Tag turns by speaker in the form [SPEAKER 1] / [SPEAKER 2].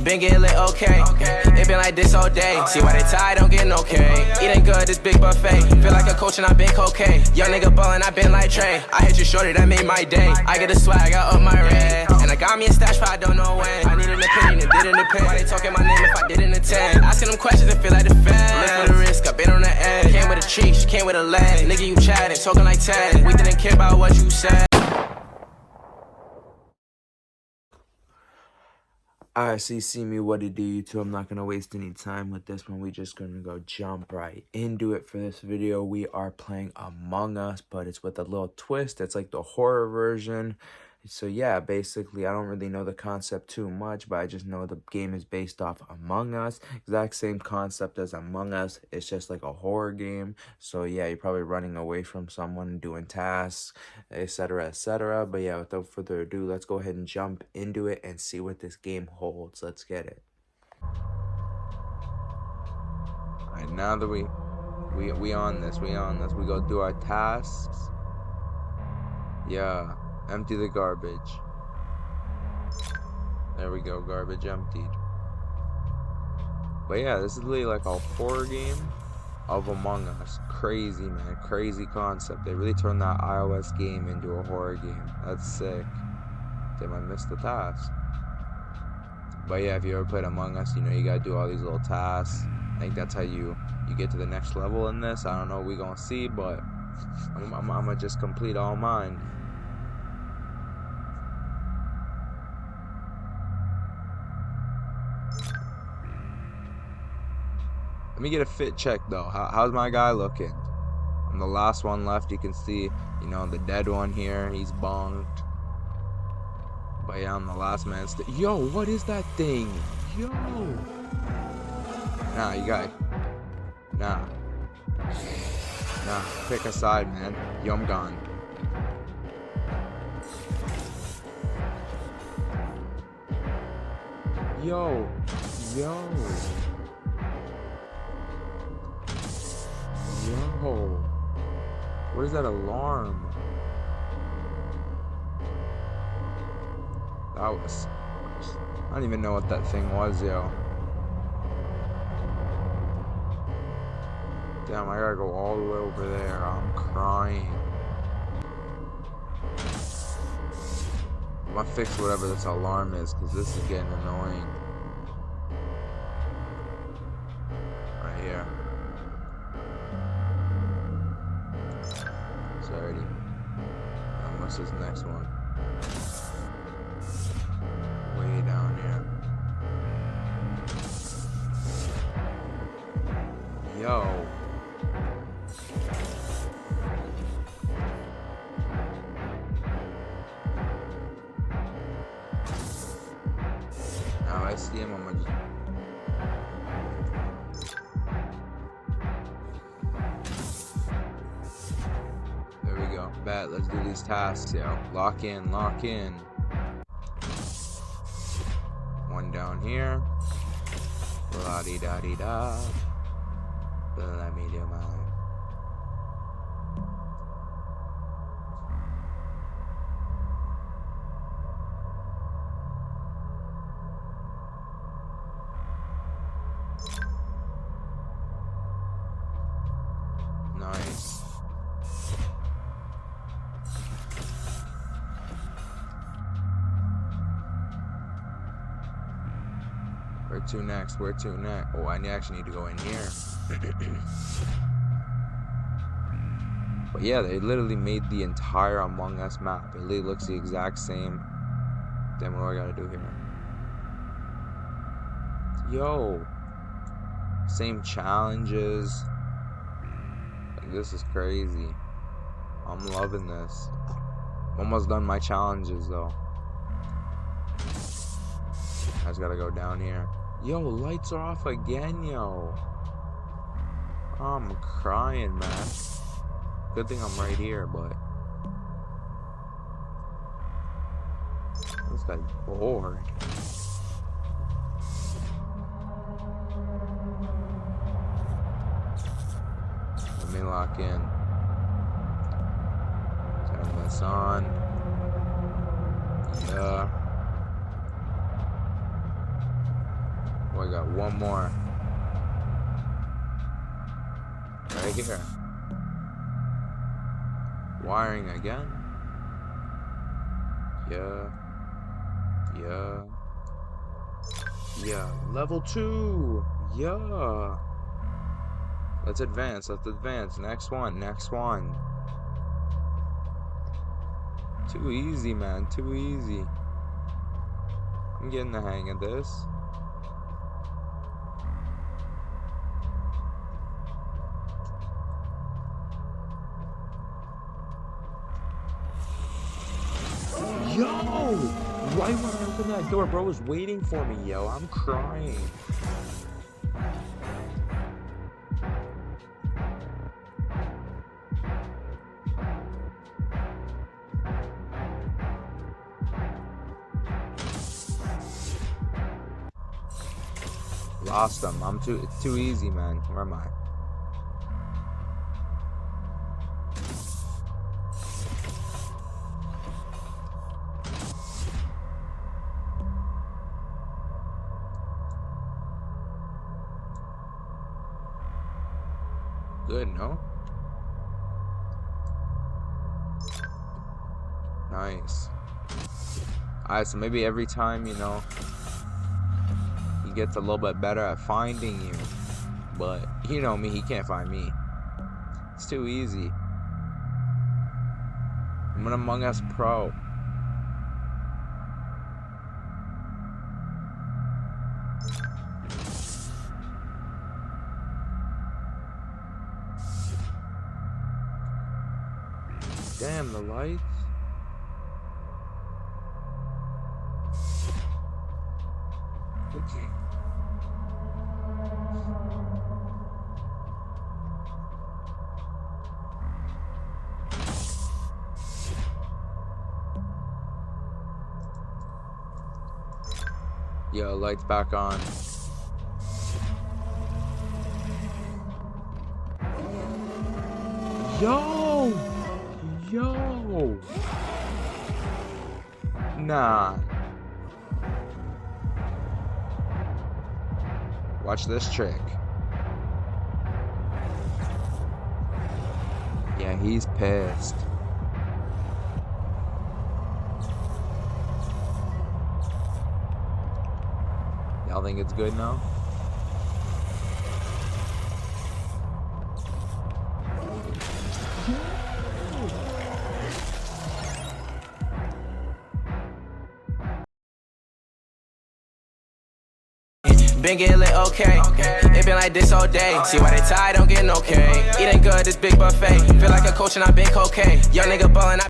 [SPEAKER 1] Been getting lit, okay. It been like this all day. See why they tired, don't get no okay. Eating good, this big buffet. Feel like a coach and I been cocaine. Young nigga ballin', I been like Trey. I hit you shorty, that made my day. I get a swag, I up my rent. And I got me a stash, but I don't know when. I need an opinion, it didn't depend. Why they talking my name if I didn't attend? Asking them questions and feel like the fans. Live for the risk, I been on the edge. Came with a treat, she came with a leg. Nigga, you chatting, talking like Ted. We didn't care about what you said.
[SPEAKER 2] Alright, so you see me, what it do, YouTube. I'm not gonna waste any time with this one. We just gonna go jump right into it for this video. We are playing Among Us, but it's with a little twist. It's like the horror version. So yeah, basically, I don't really know the concept too much, but I just know the game is based off Among Us. Exact same concept as Among Us. It's just like a horror game. So yeah, you're probably running away from someone, doing tasks, etc., etc. But yeah, without further ado, let's go ahead and jump into it and see what this game holds. Let's get it. Alright, now that we on this, we go do our tasks. Yeah. Empty the garbage. There we go, garbage emptied. But yeah, this is really like a horror game of Among Us. Crazy, man. Crazy concept. They really turned that iOS game into a horror game. That's sick. Damn, I missed the task. But yeah, if you ever played Among Us, you know you gotta do all these little tasks. I think that's how you get to the next level in this. I don't know what we gonna see, but I'm gonna just complete all mine. Let me get a fit check though. How's my guy looking? I'm the last one left. You can see, you know, the dead one here. He's bonked. But yeah, I'm the last man. Yo, what is that thing? Yo. Nah, you got. Nah. Pick a side, man. Yo, I'm gone. Yo. Yo, what is that alarm? That was... I don't even know what that thing was, yo. Damn, I gotta go all the way over there. I'm crying. I'm gonna fix whatever this alarm is, because this is getting annoying. Right here. Already. What's this next one? Way down here. Yo. Now I see him, I'm gonna just... Bet, let's do these tasks, yo. Lock in. One down here. La-di-da-di-da. Let me do mine. Nice. Where to next? Oh, I actually need to go in here. But yeah, they literally made the entire Among Us map. It literally looks the exact same. Damn, what do I gotta do here? Yo. Same challenges. Like, this is crazy. I'm loving this. Almost done my challenges though. I just gotta go down here. Yo, lights are off again, yo. I'm crying, man. Good thing I'm right here, but... This guy's bored. Let me lock in. Turn this on. I got one more. Right here. Wiring again. Yeah. Level 2. Yeah. Let's advance. Next one. Too easy, man. Too easy. I'm getting the hang of this. Yo! Right when I opened that door, bro was waiting for me, yo. I'm crying. Lost them. It's too easy, man. Where am I? Good, no? Nice. Alright, so maybe every time, you know, he gets a little bit better at finding you. But, you know me, he can't find me. It's too easy. I'm an Among Us pro. Damn, the lights. Okay. Yo, lights back on. Yo! Nah. Watch this trick. Yeah, he's pissed. Y'all think it's good now?
[SPEAKER 1] Been getting lit, okay. It been like this all day. See why they tired, don't get no okay. Eating good, this big buffet. Feel like a coach and I been cocaine. Young nigga ballin',